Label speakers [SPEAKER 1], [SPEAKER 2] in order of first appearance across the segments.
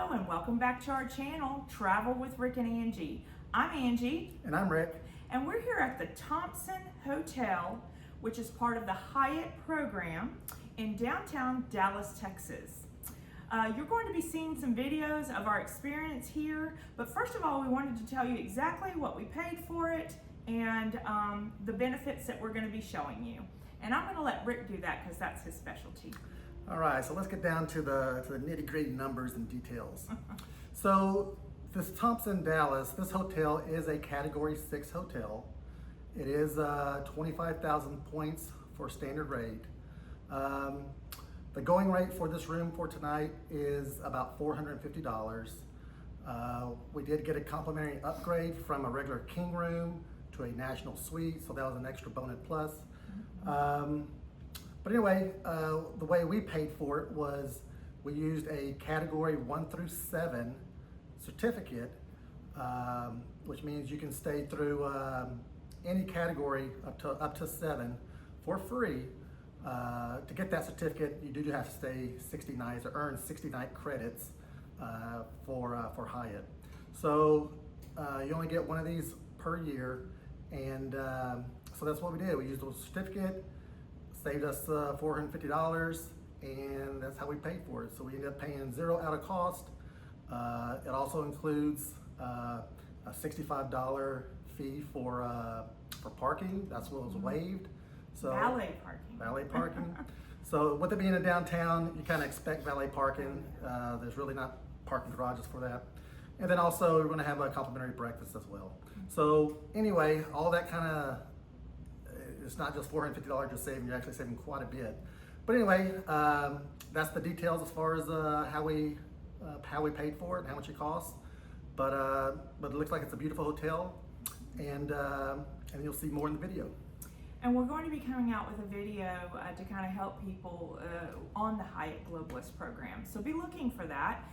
[SPEAKER 1] Hello and welcome back to our channel, Travel with Rick and Angie. I'm Angie.
[SPEAKER 2] And I'm Rick.
[SPEAKER 1] And we're here at the Thompson Hotel, which is part of the Hyatt program in downtown Dallas, Texas. You're going to be seeing some videos of our experience here, but first of all, we wanted to tell you exactly what we paid for it and the benefits that we're going to be showing you. And I'm going to let Rick do that because that's his specialty.
[SPEAKER 2] All right, so let's get down to the nitty-gritty numbers and details. So this Thompson Dallas, this hotel is a Category 6 hotel. It is 25,000 points for standard rate. The going rate for this room for tonight is about $450. We did get a complimentary upgrade from a regular king room to a national suite, so that was an extra bonus plus. But anyway, the way we paid for it was we used a category 1 through 7 certificate, which means you can stay through any category up to 7 for free. To get that certificate, you do have to stay 60 nights or earn 60 night credits for Hyatt. So you only get one of these per year, and so that's what we did. We used a certificate. Saved us $450, and that's how we paid for it. So we ended up paying zero out of cost. It also includes a $65 fee for parking. That's what was waived. So
[SPEAKER 1] Valet parking.
[SPEAKER 2] Valet parking. So with it being in downtown, you kind of expect valet parking. There's really not parking garages for that. And then also we're going to have a complimentary breakfast as well. So anyway, all that kind of, it's not just $450 you're saving, you're actually saving quite a bit. But anyway, that's the details as far as how we paid for it and how much it costs. But it looks like it's a beautiful hotel, and you'll see more in the video.
[SPEAKER 1] And we're going to be coming out with a video to kind of help people on the Hyatt Globalist program. So be looking for that.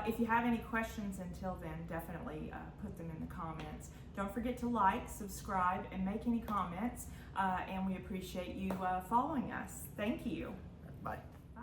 [SPEAKER 1] If you have any questions until then, definitely put them in the comments. Don't forget to like, subscribe, and make any comments. And we appreciate you following us. Thank you.
[SPEAKER 2] Bye.
[SPEAKER 1] Bye.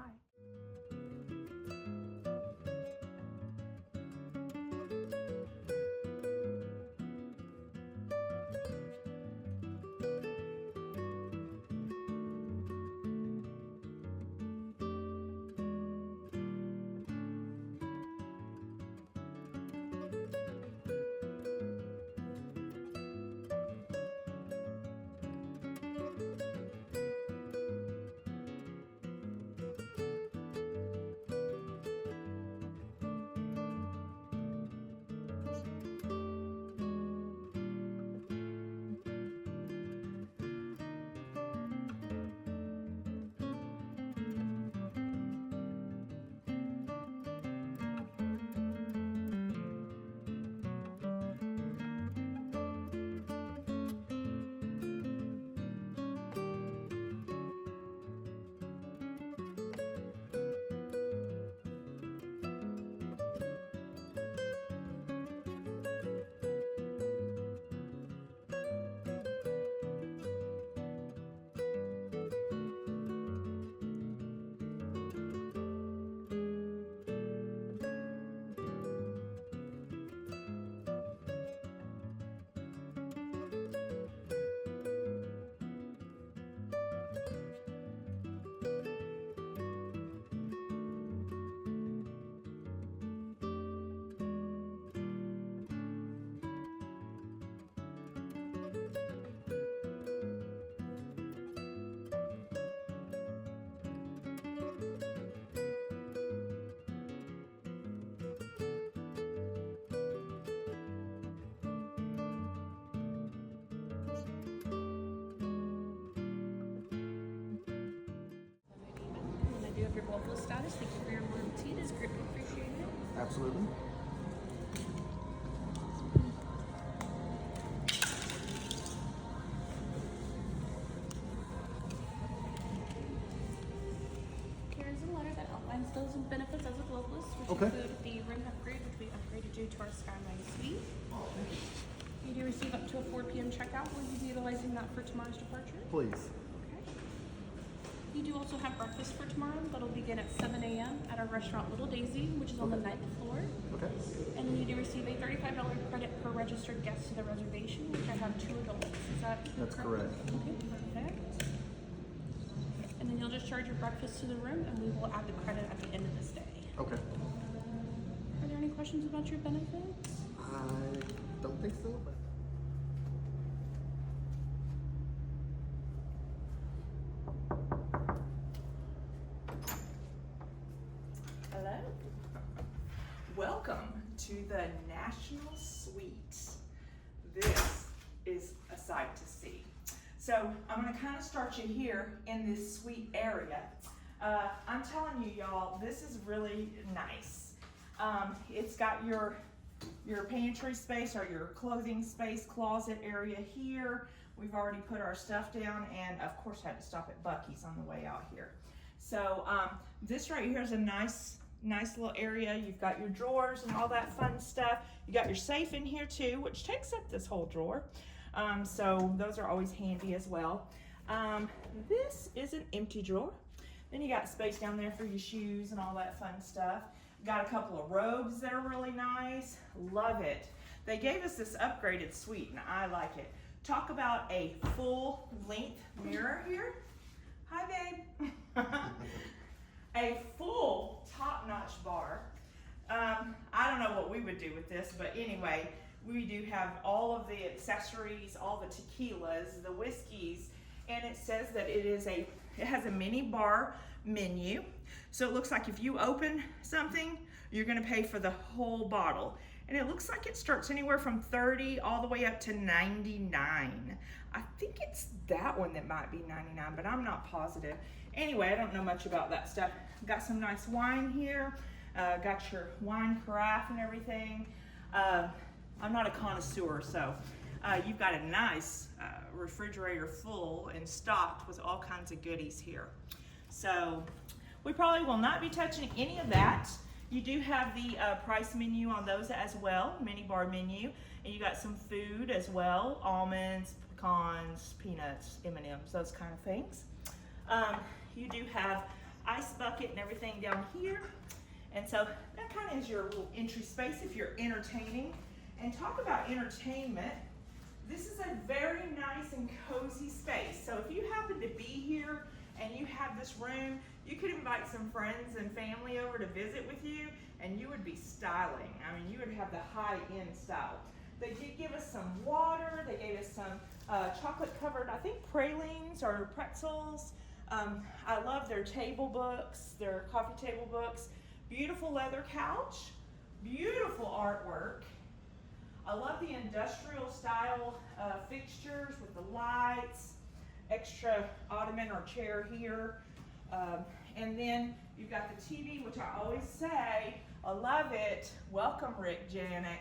[SPEAKER 3] You have your globalist status. Thank you for your loyalty. It is greatly appreciated.
[SPEAKER 2] Absolutely.
[SPEAKER 3] Here's a letter that outlines those benefits as a globalist, which
[SPEAKER 2] Okay.
[SPEAKER 3] include the room upgrade, which we upgraded you to our Skyline Suite. You do receive up to a 4 p.m. checkout. Will you be utilizing that for tomorrow's departure?
[SPEAKER 2] Please.
[SPEAKER 3] Okay. You do also have breakfast for tomorrow. That'll begin at 7 a.m. at our restaurant Little Daisy, which is on the 9th floor.
[SPEAKER 2] Okay.
[SPEAKER 3] And then you do receive a $35 credit per registered guest to the reservation, which I have 2 adults. Is that
[SPEAKER 2] That's correct.
[SPEAKER 3] Okay, perfect. And then you'll just charge your breakfast to the room, and we will add the credit at the end of the stay.
[SPEAKER 2] Okay.
[SPEAKER 3] Are there any questions about your benefits?
[SPEAKER 2] I don't think so, but.
[SPEAKER 1] Hello. Welcome to the National Suite. This is a sight to see. So I'm going to kind of start you here in this suite area. I'm telling you, y'all, this is really nice. It's got your pantry space or your clothing space, closet area here. We've already put our stuff down, and of course had to stop at Buc-ee's on the way out here. So this right here is a nice little area. You've got your drawers and all that fun stuff. You got your safe in here too, which takes up this whole drawer. So those are always handy as well. This is an empty drawer. Then you got space down there for your shoes and all that fun stuff. Got a couple of robes that are really nice. Love it. They gave us this upgraded suite and I like it. Talk about a full length mirror here. Hi, babe. A full top-notch bar. I don't know what we would do with this, but anyway, we do have all of the accessories, all the tequilas, the whiskeys, and it says that it has a mini bar menu. So it looks like if you open something, you're gonna pay for the whole bottle. And it looks like it starts anywhere from 30 all the way up to 99. I think it's that one that might be 99, but I'm not positive. Anyway, I don't know much about that stuff. Got some nice wine here. Got your wine carafe and everything. I'm not a connoisseur, so you've got a nice refrigerator full and stocked with all kinds of goodies here. So we probably will not be touching any of that. You do have the price menu on those as well, mini bar menu, and you got some food as well, almonds, pecans, peanuts, M&Ms, those kind of things. You do have ice bucket and everything down here, and so that kind of is your little entry space if you're entertaining. And talk about entertainment, this is a very nice and cozy space. So if you happen to be here and you have this room, you could invite some friends and family over to visit with you, and you would be styling. I mean, you would have the high-end style. They did give us some water. They gave us some chocolate-covered, I think, pralines or pretzels. I love their table books, their coffee table books. Beautiful leather couch, beautiful artwork. I love the industrial style fixtures with the lights, extra ottoman or chair here. And then you've got the TV, which I always say, I love it. Welcome, Rick Janik.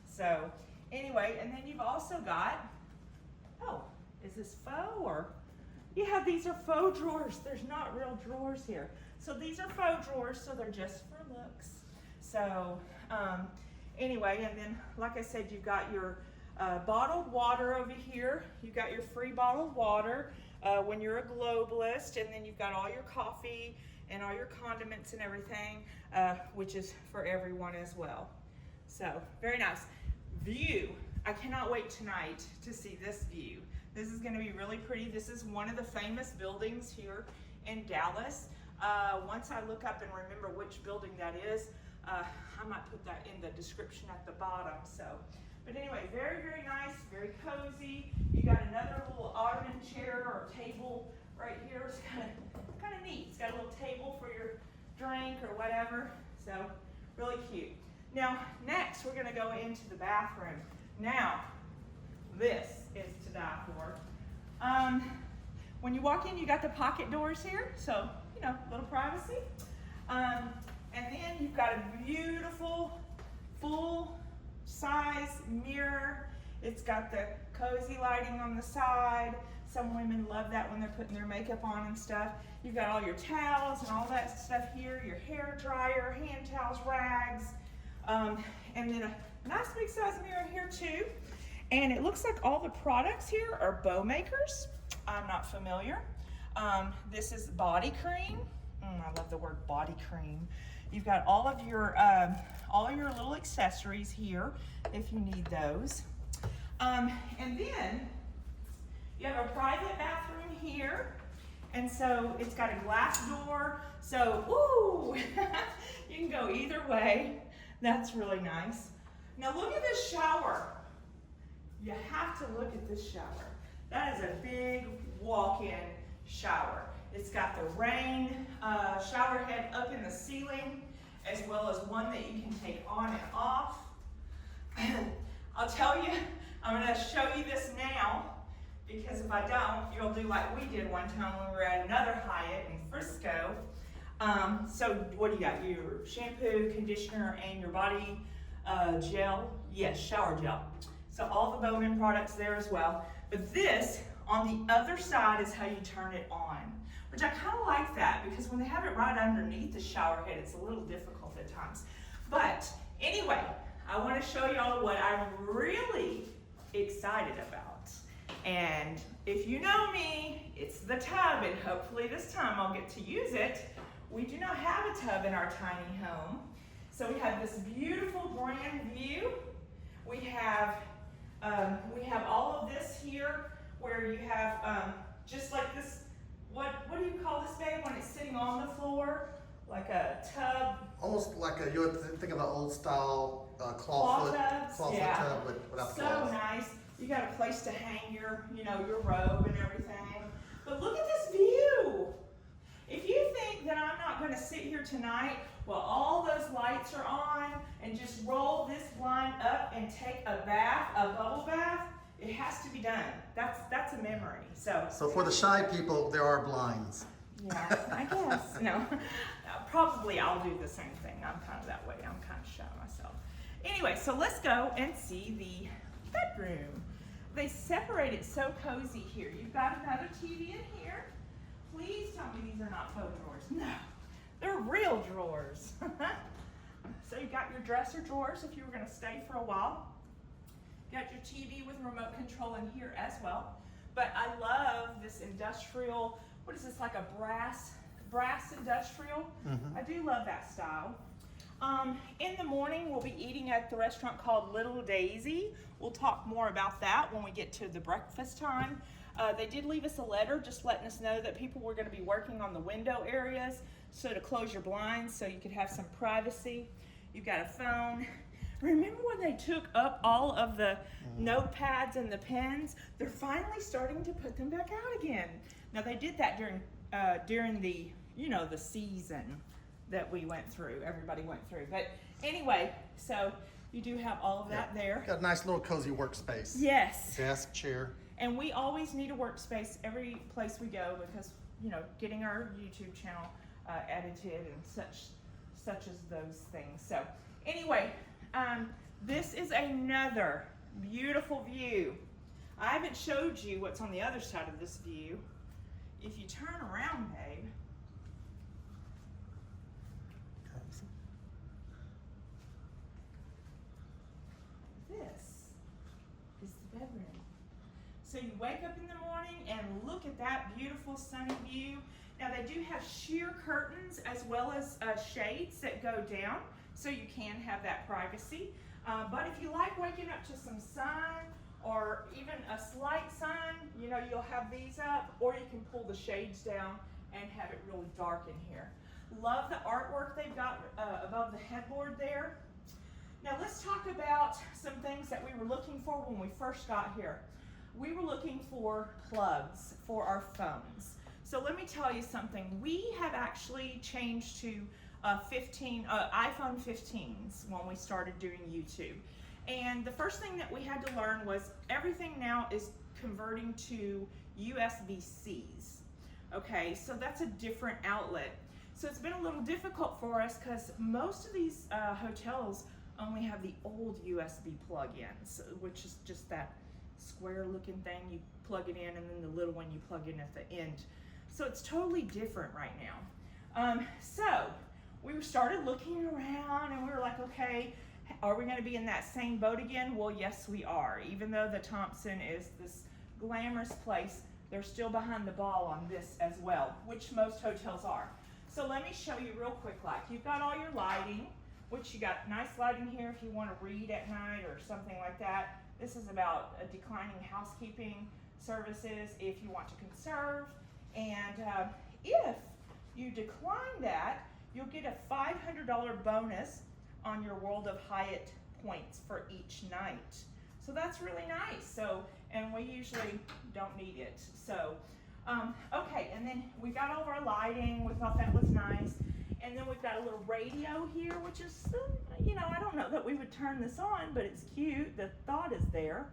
[SPEAKER 1] So anyway, and then you've also got, oh, is this faux or? Yeah, these are faux drawers. There's not real drawers here. So these are faux drawers, so they're just for looks. So anyway, and then like I said, you've got your bottled water over here. You've got your free bottled water when you're a globalist, and then you've got all your coffee and all your condiments and everything, which is for everyone as well. So very nice. View. I cannot wait tonight to see this view. This is going to be really pretty. This is one of the famous buildings here in Dallas. Once I look up and remember which building that is, I might put that in the description at the bottom. So, but anyway, very, very nice, very cozy. You got another little ottoman chair or table right here. It's kind of neat. It's got a little table for your drink or whatever. So, really cute. Now, next we're going to go into the bathroom. Now, this is to die for. When you walk in, you got the pocket doors here, so you know, a little privacy. And then you've got a beautiful full-size mirror. It's got the cozy lighting on the side. Some women love that when they're putting their makeup on and stuff. You've got all your towels and all that stuff here, your hair dryer, hand towels, rags, and then a nice big size mirror here too. And it looks like all the products here are bow makers. I'm not familiar. This is body cream. I love the word body cream. You've got all of your little accessories here if you need those. And then you have a private bathroom here. And so it's got a glass door. So, ooh, you can go either way. That's really nice. Now look at this shower. You have to look at this shower. That is a big walk-in shower. It's got the rain shower head up in the ceiling, as well as one that you can take on and off. I'll tell you, I'm gonna show you this now, because if I don't, you'll do like we did one time when we were at another Hyatt in Frisco. So what do you got? Your shampoo, conditioner, and your body gel. Yes, shower gel. So all the bone-in products there as well. But this, on the other side, is how you turn it on, which I kind of like that, because when they have it right underneath the shower head, it's a little difficult at times. But anyway, I want to show y'all what I'm really excited about. And if you know me, it's the tub, and hopefully this time I'll get to use it. We do not have a tub in our tiny home. So we have this beautiful grand view. We have all of this here, where you have just like this, what do you call this, babe, when it's sitting on the floor? Like a tub?
[SPEAKER 2] Almost like you would think of an old style
[SPEAKER 1] Clawfoot
[SPEAKER 2] clawfoot
[SPEAKER 1] yeah.
[SPEAKER 2] tub without the
[SPEAKER 1] So
[SPEAKER 2] claws.
[SPEAKER 1] nice. You got a place to hang your robe and everything. But look at this view. If you think that I'm not going to sit here tonight while all those lights are on and just roll this blind up and take a bath, a bubble bath, it has to be done. That's a memory. So
[SPEAKER 2] For the shy people, there are blinds.
[SPEAKER 1] yeah, I guess. No, probably I'll do the same thing. I'm kind of that way. I'm kind of shy myself. Anyway, so let's go and see the bedroom. They separate it so cozy here. You've got another TV in here. Please tell me these are not faux drawers. No, they're real drawers. So you got your dresser drawers if you were going to stay for a while. Got your TV with remote control in here as well. But I love this industrial, what is this, like a brass industrial? I do love that style. In the morning, we'll be eating at the restaurant called Little Daisy. We'll talk more about that when we get to the breakfast time. They did leave us a letter just letting us know that people were going to be working on the window areas, so to close your blinds so you could have some privacy. You've got a phone. Remember when they took up all of the notepads and the pens? They're finally starting to put them back out again. Now they did that during the the season that we went through, everybody went through. But anyway, so you do have all of that there.
[SPEAKER 2] Got a nice little cozy workspace.
[SPEAKER 1] Yes.
[SPEAKER 2] Desk, chair.
[SPEAKER 1] And we always need a workspace every place we go, because getting our YouTube channel edited and such as those things. So anyway, this is another beautiful view. I haven't showed you what's on the other side of this view. If you turn around, babe. This is the bedroom. So you wake up in the morning and look at that beautiful sunny view. Now they do have sheer curtains as well as shades that go down, so you can have that privacy. But if you like waking up to some sun or even a slight sun, you'll have these up, or you can pull the shades down and have it really dark in here. Love the artwork they've got above the headboard there. Now let's talk about some things that we were looking for when we first got here. We were looking for plugs for our phones. So let me tell you something. We have actually changed to iPhone 15s when we started doing YouTube. And the first thing that we had to learn was everything now is converting to USB-Cs. Okay, so that's a different outlet. So it's been a little difficult for us because most of these hotels only have the old USB plug-ins, which is just that square looking thing. You plug it in and then the little one you plug in at the end. So it's totally different right now. So we started looking around and we were like, okay, are we going to be in that same boat again? Well, yes, we are. Even though the Thompson is this glamorous place, they're still behind the ball on this as well, which most hotels are. So let me show you real quick. Like, you've got all your lighting, which you got nice lighting here if you want to read at night or something like that. This is about declining housekeeping services if you want to conserve. And if you decline that, you'll get a $500 bonus on your World of Hyatt points for each night. So that's really nice. So, and we usually don't need it. So, okay, and then we got all of our lighting. We thought that was nice. And then we've got a little radio here, which is, you know, I don't know that we would turn this on, but it's cute. The thought is there.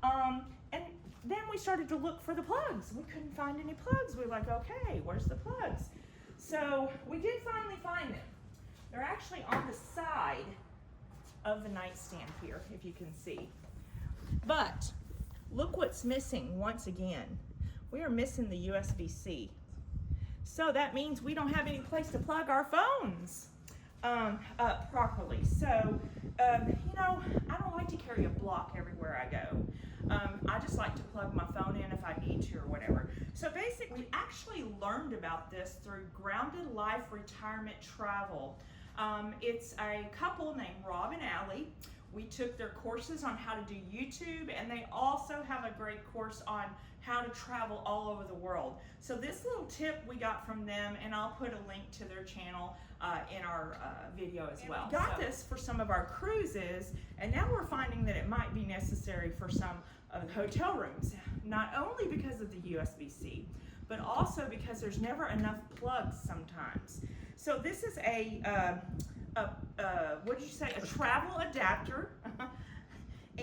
[SPEAKER 1] And then we started to look for the plugs. We couldn't find any plugs. We were like, okay, where's the plugs? So we did finally find them. They're actually on the side of the nightstand here, if you can see. But look what's missing once again. We are missing the USB-C. So that means we don't have any place to plug our phones up properly. So, you know, I don't like to carry a block everywhere I go. I just like to plug my phone in if I need to or whatever. So basically, we actually learned about this through Grounded Life Retirement Travel. It's a couple named Rob and Allie. We took their courses on how to do YouTube, and they also have a great course on how to travel all over the world. So this little tip we got from them, and I'll put a link to their channel in our video as well. We got this for some of our cruises, and now we're finding that it might be necessary for some of the hotel rooms, not only because of the USB-C, but also because there's never enough plugs sometimes. So this is a what did you say? A travel adapter.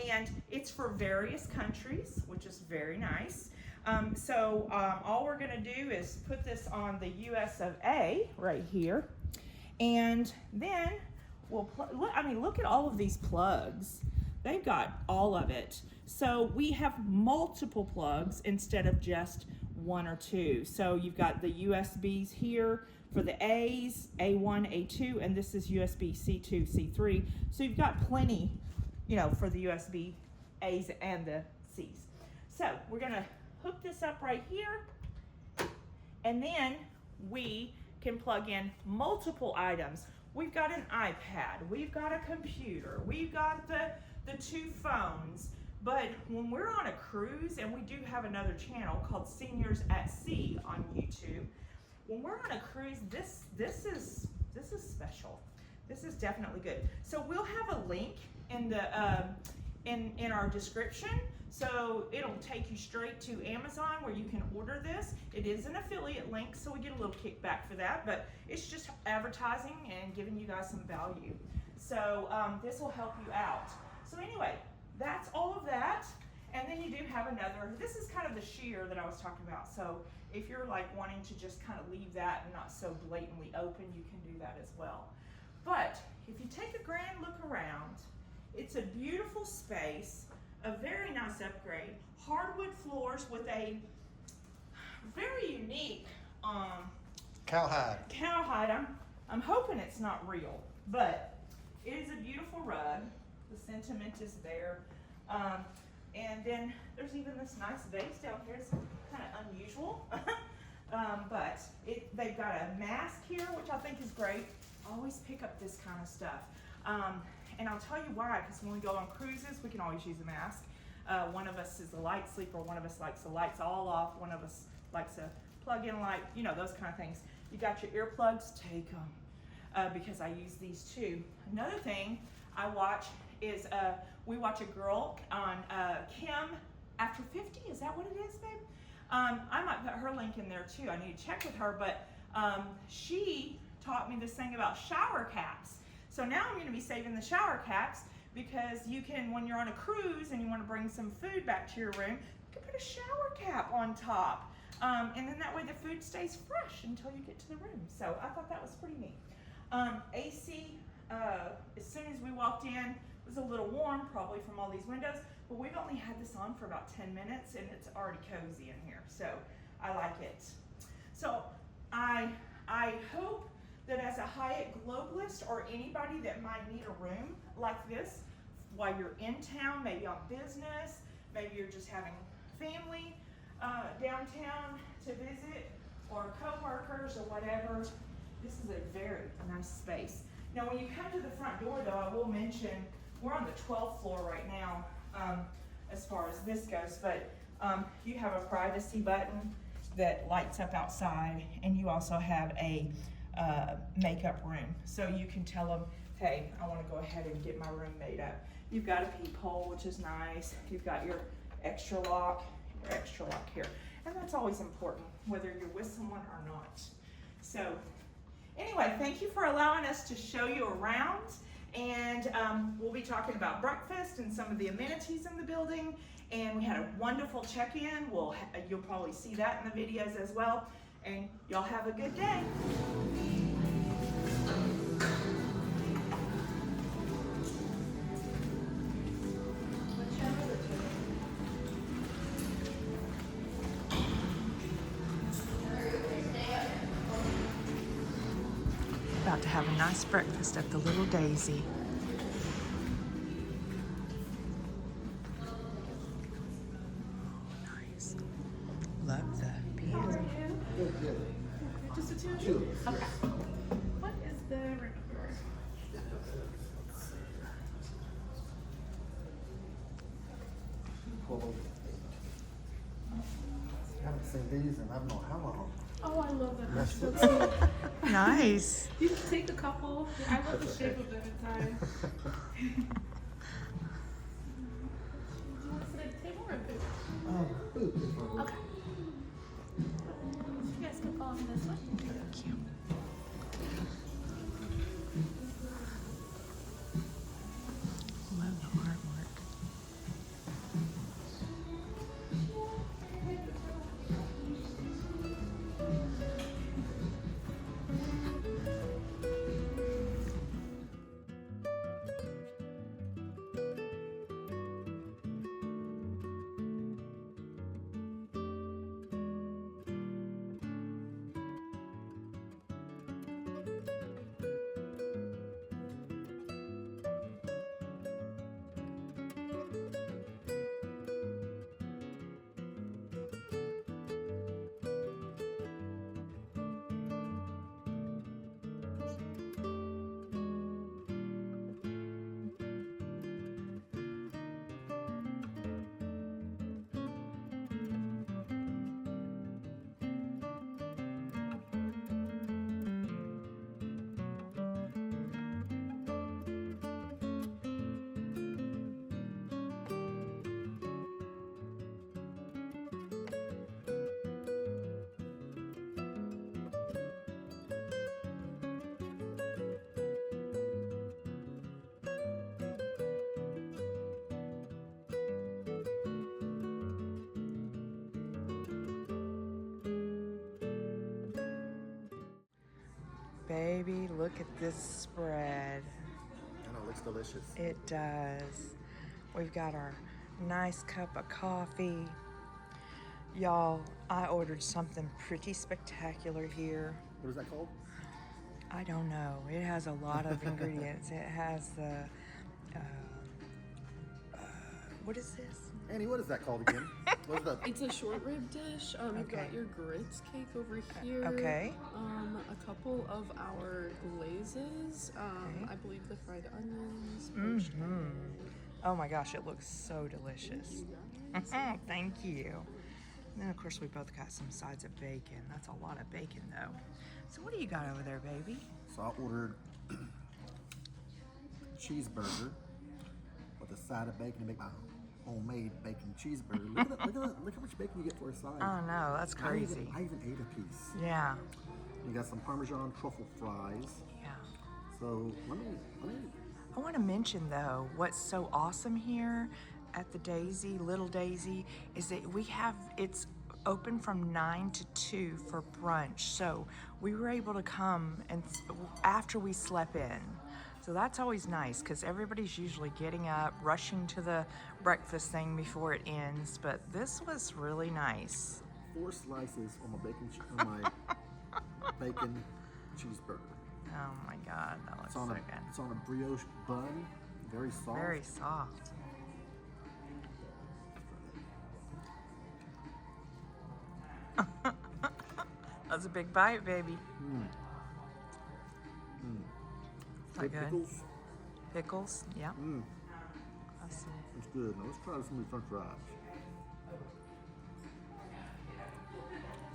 [SPEAKER 1] And it's for various countries, which is very nice. All we're gonna do is put this on the US of A right here. And then we'll look at all of these plugs. They've got all of it. So we have multiple plugs instead of just one or two. So you've got the USBs here for the A's, A1, A2, and this is USB C2, C3. So you've got plenty, you know, for the USB A's and the C's. So we're gonna hook this up right here, and then we can plug in multiple items. We've got an iPad, we've got a computer, we've got the two phones. But when we're on a cruise, and we do have another channel called Seniors at Sea on YouTube, when we're on a cruise, this is special. This is definitely good. So we'll have a link in the in our description. So it'll take you straight to Amazon where you can order this. It is an affiliate link, so we get a little kickback for that, but it's just advertising and giving you guys some value. So this will help you out. So anyway, that's all of that. And then you do have another, this is kind of the sheer that I was talking about. So if you're like wanting to just kind of leave that and not so blatantly open, you can do that as well. But if you take a grand look around, it's a beautiful space, a very nice upgrade, hardwood floors with a very unique
[SPEAKER 2] cowhide.
[SPEAKER 1] I'm hoping it's not real, but it is a beautiful rug. The sentiment is there. And then there's even this nice vase down here. It's kind of unusual, but they've got a mask here, which I think is great. I always pick up this kind of stuff. And I'll tell you why, because when we go on cruises, we can always use a mask. One of us is a light sleeper, one of us likes the lights all off, one of us likes a plug-in light, you know, those kind of things. You got your earplugs, take them, because I use these too. Another thing I watch is we watch a girl on Kim After 50, is that what it is, babe? I might put her link in there too. I need to check with her, but she taught me this thing about shower caps. So now I'm gonna be saving the shower caps, because you can, when you're on a cruise and you wanna bring some food back to your room, you can put a shower cap on top. And then that way the food stays fresh until you get to the room. So I thought that was pretty neat. AC, as soon as we walked in, it was a little warm, probably from all these windows, but we've only had this on for about 10 minutes and it's already cozy in here. So I like it. So I hope that as a Hyatt Globalist or anybody that might need a room like this while you're in town, maybe on business, maybe you're just having family downtown to visit, or co-workers or whatever, This is a very nice space. Now, when you come to the front door, though, I will mention we're on the 12th floor right now, as far as this goes, but you have a privacy button that lights up outside, and you also have a makeup room. So you can tell them, hey, I want to go ahead and get my room made up. You've got a peephole, which is nice. You've got your extra lock here. And that's always important, whether you're with someone or not. So anyway, thank you for allowing us to show you around. And we'll be talking about breakfast and some of the amenities in the building. And we had a wonderful check-in. You'll probably see that in the videos as well. And y'all have a good day. About to have a nice breakfast at the Little Daisy. Nice. Love the piano.
[SPEAKER 3] Just the two of you? Okay. What is the room number?
[SPEAKER 2] I haven't seen these in I don't know how long.
[SPEAKER 3] Oh, I love that.
[SPEAKER 2] That's
[SPEAKER 3] That's so cute.
[SPEAKER 1] Nice.
[SPEAKER 3] You can take a couple. I love the shape of them inside. Do you want to sit at the table or a booth?
[SPEAKER 2] Food.
[SPEAKER 3] Okay. You guys can follow me this way.
[SPEAKER 1] Thank you. Love the artwork. Baby, look at this spread.
[SPEAKER 2] I know, it looks delicious.
[SPEAKER 1] It does. We've got our nice cup of coffee. Y'all, I ordered something pretty spectacular here.
[SPEAKER 2] What is that called?
[SPEAKER 1] I don't know. It has a lot of ingredients. It has the, what is this?
[SPEAKER 2] Annie, what is that called again? What is that?
[SPEAKER 3] It's a short rib dish. You've
[SPEAKER 1] Okay.
[SPEAKER 3] got your grits cake over here.
[SPEAKER 1] Okay.
[SPEAKER 3] A couple of our glazes.
[SPEAKER 1] Okay.
[SPEAKER 3] I believe the fried onions.
[SPEAKER 1] Mm-hmm. Oh my gosh, it looks so delicious. Thank you. And then of course we both got some sides of bacon. That's a lot of bacon though. So what do you got over there, baby?
[SPEAKER 2] So I ordered cheeseburger with a side of bacon to make my homemade bacon cheeseburger. Look how much bacon you get for a side.
[SPEAKER 1] Oh no, that's crazy.
[SPEAKER 2] I even ate a piece.
[SPEAKER 1] Yeah.
[SPEAKER 2] You got some Parmesan truffle fries.
[SPEAKER 1] Yeah.
[SPEAKER 2] So let me.
[SPEAKER 1] I want to mention though, what's so awesome here at the Daisy, Little Daisy, is that it's open from 9 to 2 for brunch. So we were able to come and after we slept in. So that's always nice because everybody's usually getting up, rushing to the breakfast thing before it ends. But this was really nice.
[SPEAKER 2] 4 slices on my bacon cheeseburger.
[SPEAKER 1] Oh my God, that looks
[SPEAKER 2] It's
[SPEAKER 1] so
[SPEAKER 2] on
[SPEAKER 1] good.
[SPEAKER 2] it's on a brioche bun, very soft.
[SPEAKER 1] Very soft. That's a big bite, baby. that good?
[SPEAKER 4] Pickles.
[SPEAKER 1] Pickles, yeah.
[SPEAKER 4] Mmm,
[SPEAKER 1] I see.
[SPEAKER 4] it's good. Now let's try some of these French fries.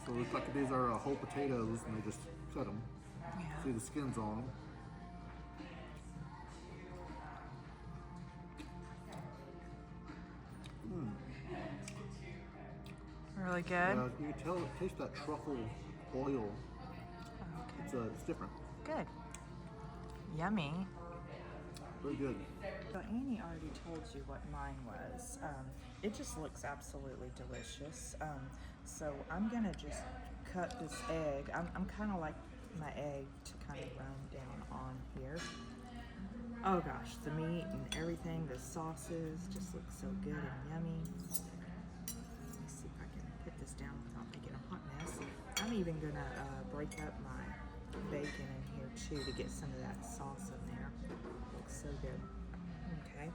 [SPEAKER 4] So it looks like these are whole potatoes, and they just cut them.
[SPEAKER 1] Yeah.
[SPEAKER 4] See the skins on them.
[SPEAKER 1] Really good?
[SPEAKER 4] You can tell, taste that truffle oil.
[SPEAKER 1] Okay.
[SPEAKER 4] It's different.
[SPEAKER 1] Good. Yummy.
[SPEAKER 4] Very good.
[SPEAKER 1] So Annie already told you what mine was. It just looks absolutely delicious. So I'm gonna just cut this egg. I'm kind of like my egg to kind of run down on here. Oh gosh, the meat and everything, the sauces just look so good and yummy. Let me see if I can put this down without making a hot mess. I'm even gonna break up my bacon in here too to get some of that sauce in there. Looks so good. Okay,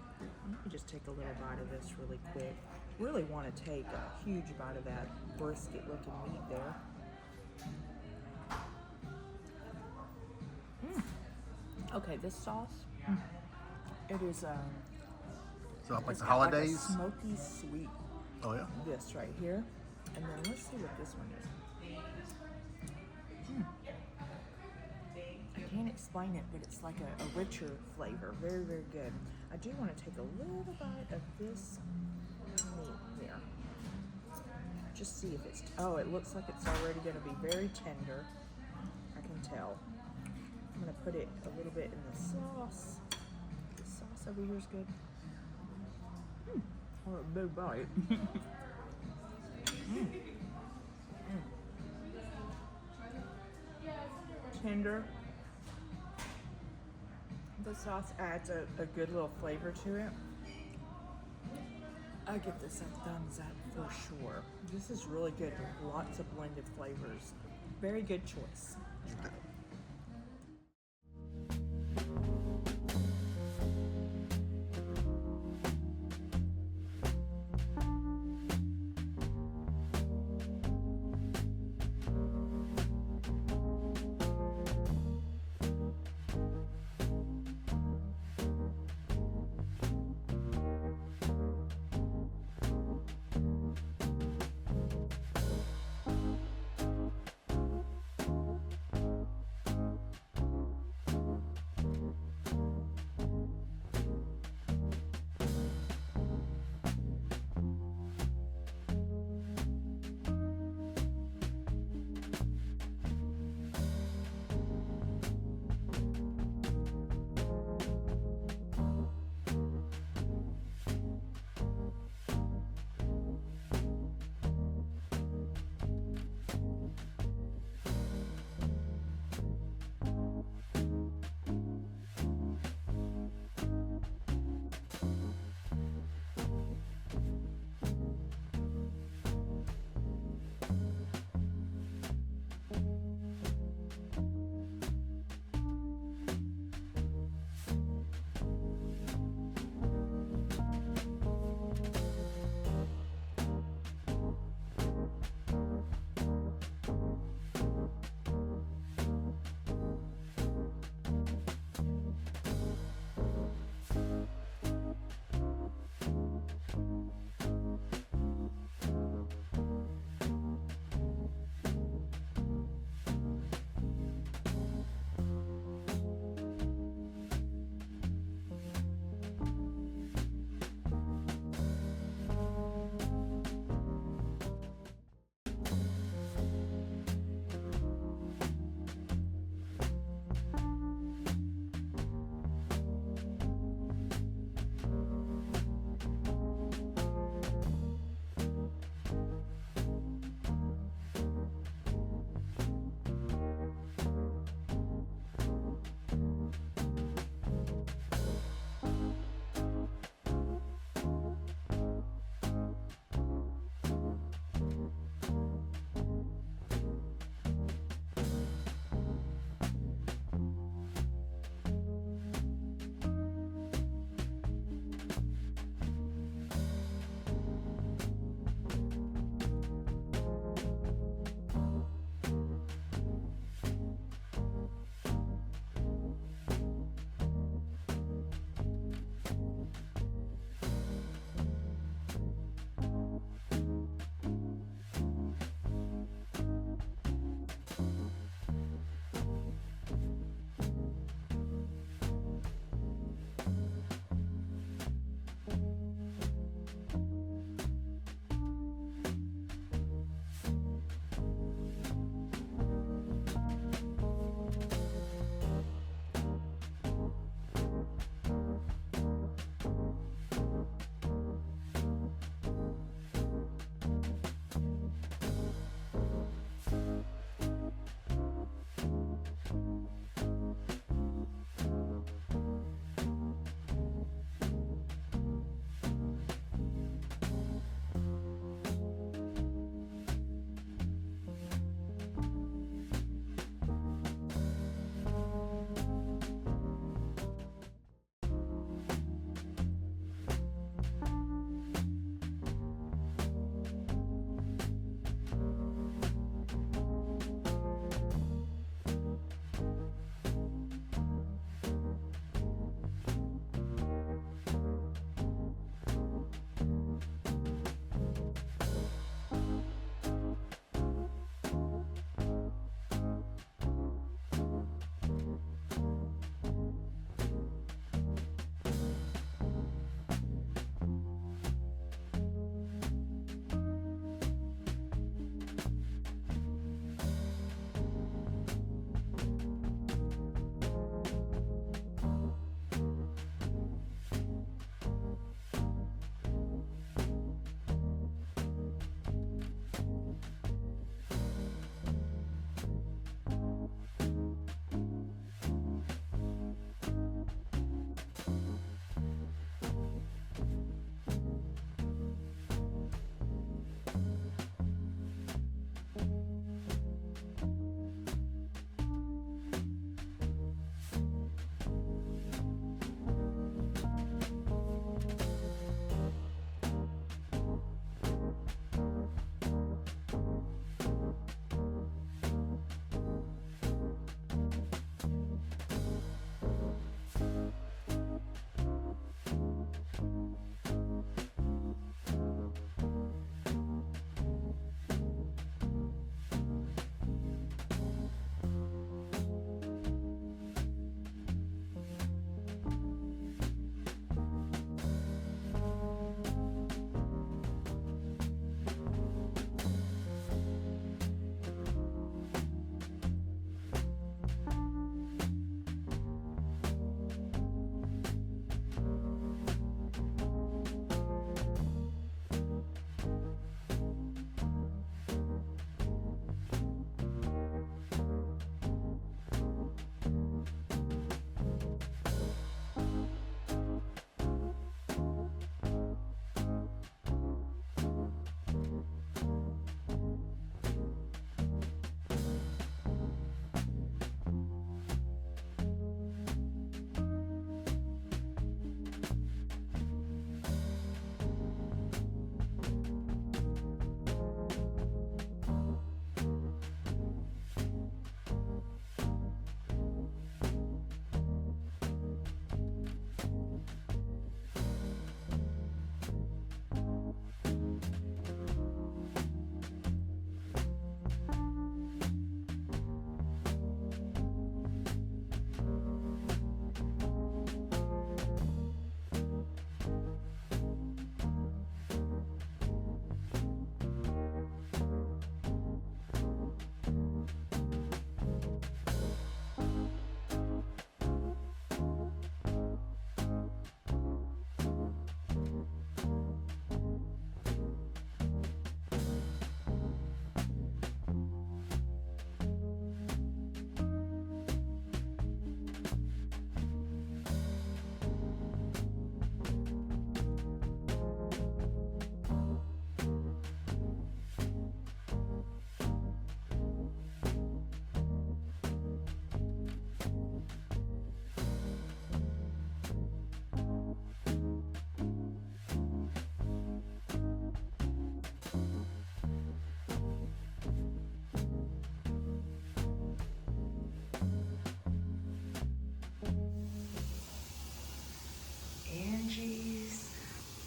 [SPEAKER 1] let me just take a little bite of this really quick. Really want to take a huge bite of that brisket looking meat there. Okay, this sauce, it is
[SPEAKER 4] So like
[SPEAKER 1] it's
[SPEAKER 4] the
[SPEAKER 1] got
[SPEAKER 4] holidays.
[SPEAKER 1] like a smoky sweet.
[SPEAKER 4] Oh yeah.
[SPEAKER 1] This right here, and then let's see what this one is. I can't explain it, but it's like a richer flavor. Very, very good. I do want to take a little bite of this meat here. Just see if it's, oh, it looks like it's already going to be very tender. I can tell. I'm going to put it a little bit in the sauce. The sauce over here is good. Or a big bite. Tender. The sauce adds a good little flavor to it. I give this a thumbs up for sure. This is really good with lots of blended flavors. Very good choice.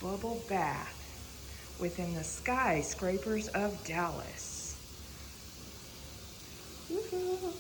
[SPEAKER 1] bubble bath within the skyscrapers of Dallas. Woohoo!